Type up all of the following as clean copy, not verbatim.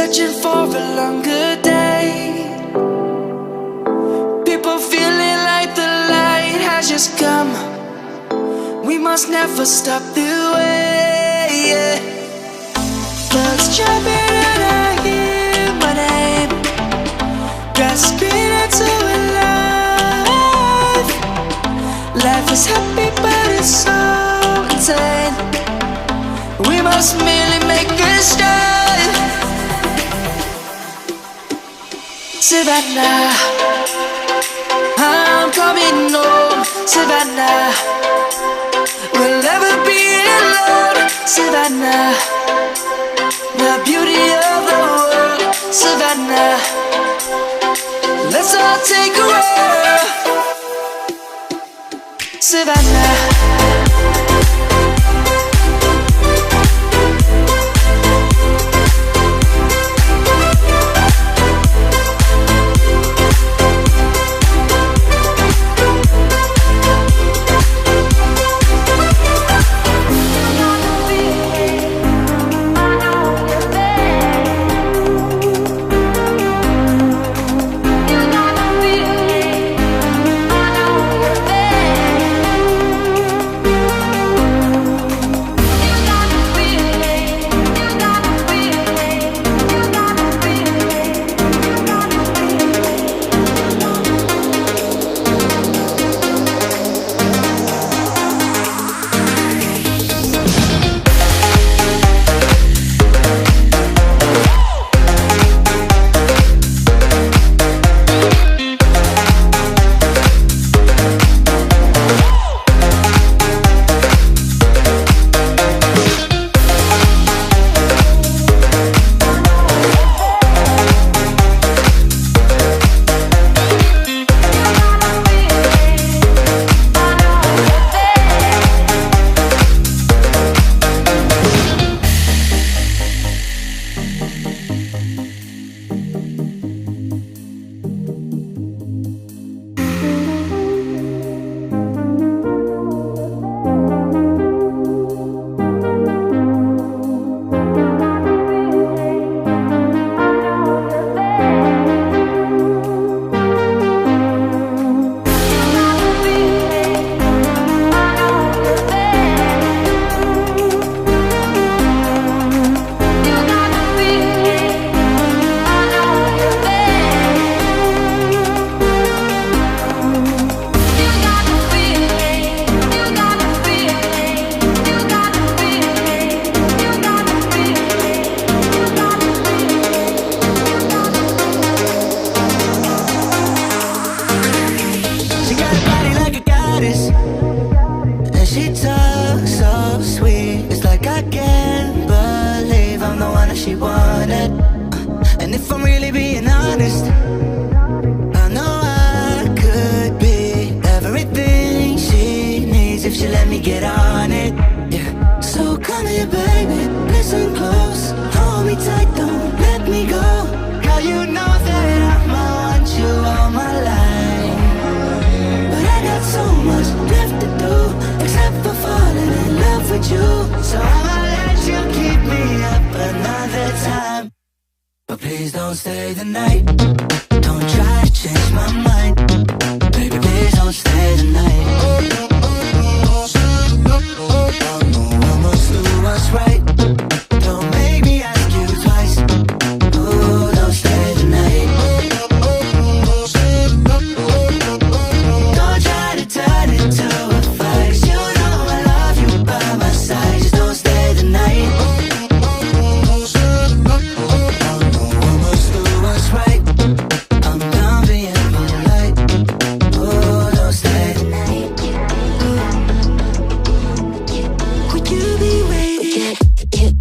searching for a longer day. People feeling like the light has just come. We must never stop the way, yeah. Birds jumping and I hear my name, grasping into a life. Life is happy but it's so insane. We must merely make a start. Savannah, I'm coming home. Savannah, we'll never be alone. Savannah, the beauty of the world. Savannah, let's all take a walk. Savannah, she wanted. And if I'm really being honest, I know I could be everything she needs if she let me get on it, yeah. So come here, baby, listen close, hold me tight, don't let me go. Girl, you know that I'ma want you all my life, but I got so much left to do, except for falling in love with you. So I'ma let you keep me up another time, but please don't stay the night. Don't try to change my mind, baby, please don't stay the night. I know I must do what's right, don't make me ask you twice. Oh, don't stay the night. Don't try to turn it to a fight, 'cause you know I love you by my side. Just don't stay the night. Right. I'm done being polite. Oh, don't stay the night. Would you be waiting? Yeah.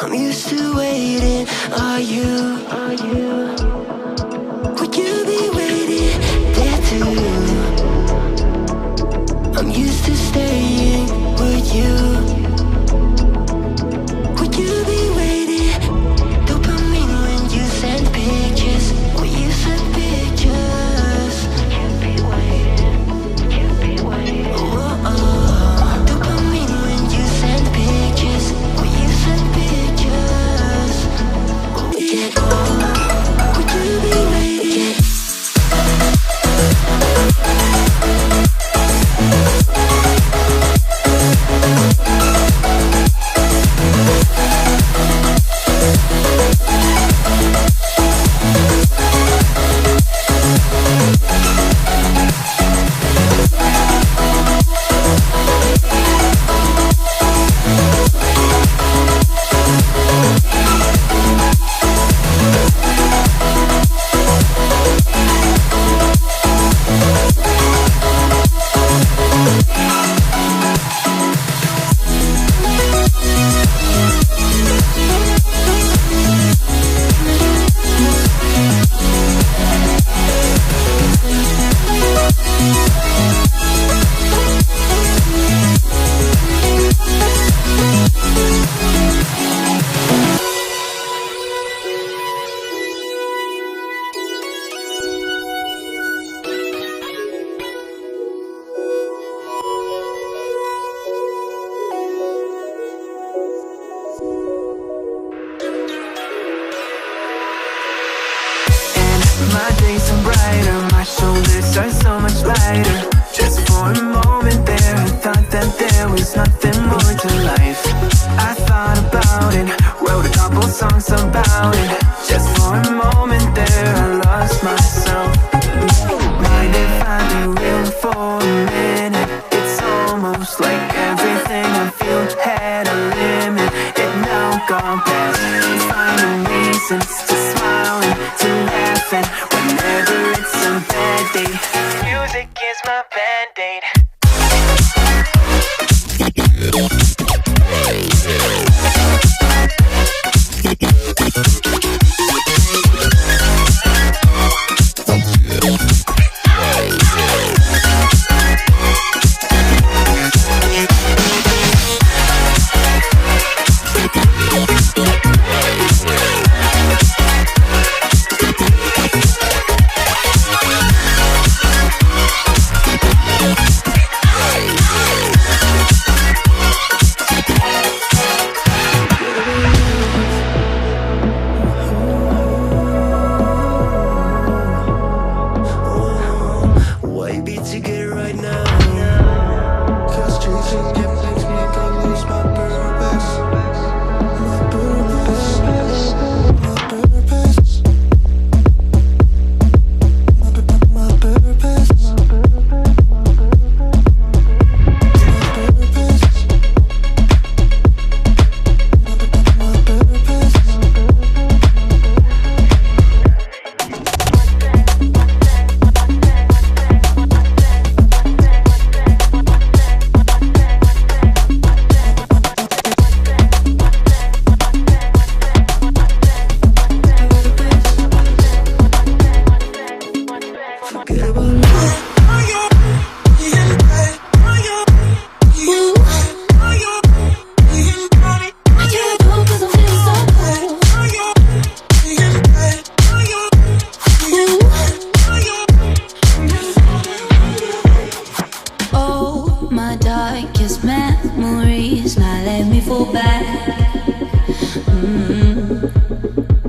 I'm used to waiting. Are you? Would you be waiting there too? I'm used to staying. Would you? Would you be waiting? Dopamine when you send pictures. When you send pictures. Can't be waiting. Can't be waiting. Oh, dopamine when you send pictures. When you send pictures. Yeah. Would you be waiting? My days are brighter, my shoulders are so much lighter. Just for a moment there, I thought that there was nothing more to life. I thought about it, wrote a couple songs about it. Just for a moment there, I lost myself. Mind if I be real for a minute? It's almost like everything I feel had a limit. It now gone past, finding reasons to smile and to laugh, and whenever it's a bad day, music is my band-aid.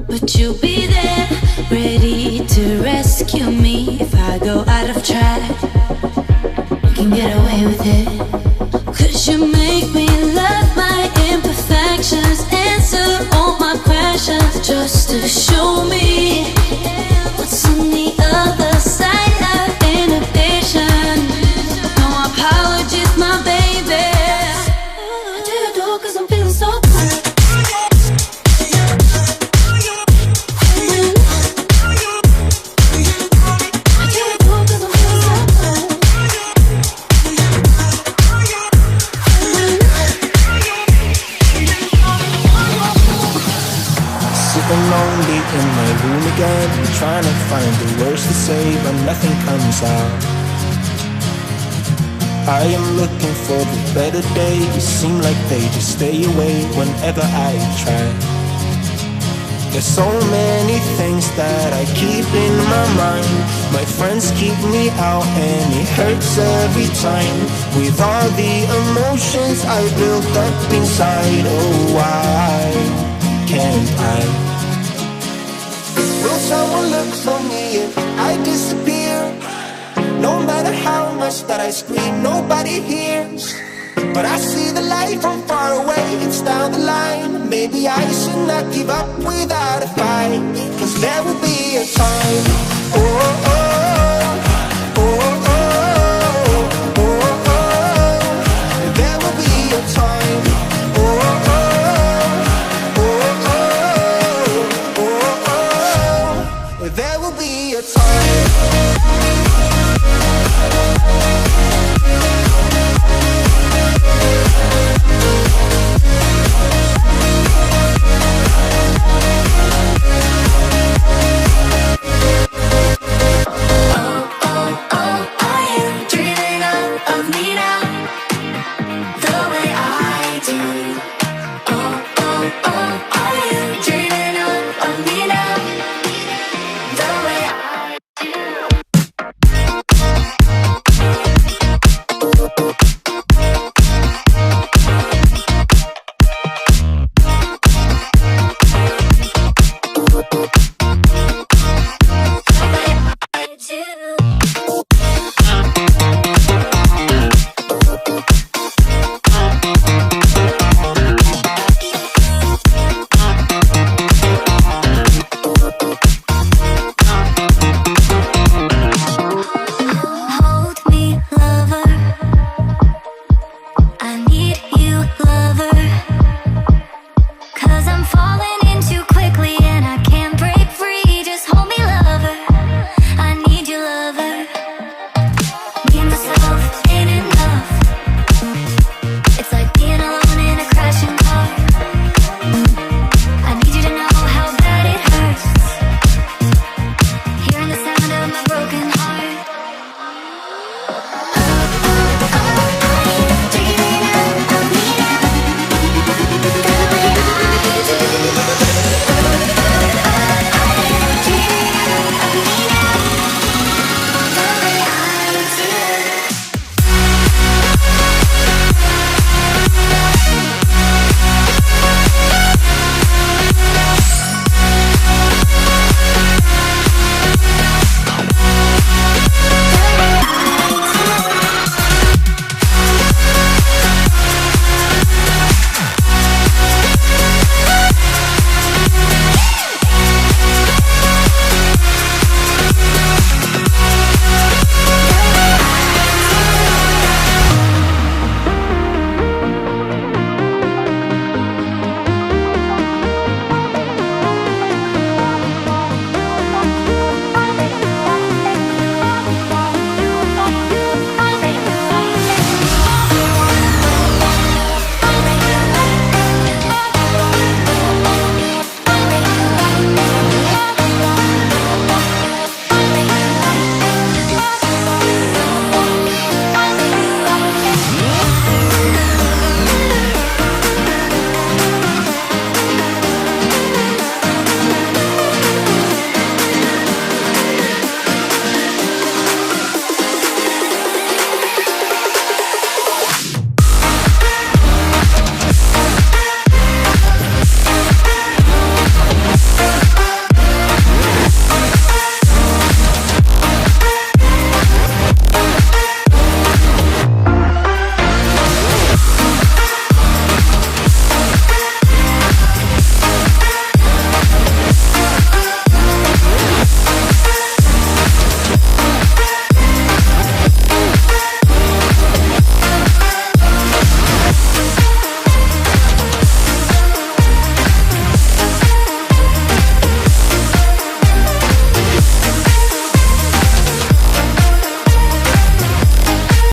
But you'll be there, ready to rescue me if I go out of track. You can get away with it, 'cause you make me love my imperfections, answer all my questions, just to show me what's on the other side of inhibition. No apologies, my baby. I do it all 'cause I'm feeling so good. I do it all 'cause I'm feeling so good. and lonely in my room again, trying to find the words to say, but nothing comes out. I am looking for the better days, seem like they just stay away whenever I try. There's so many things that I keep in my mind. My friends keep me out and it hurts every time. With all the emotions I built up inside, oh why can't I? Will someone look for me if I disappear? No matter how much that I scream, nobody hears. But I see the light from far away, it's down the line. Maybe I should not give up without a fight, 'cause there will be a time, oh, oh,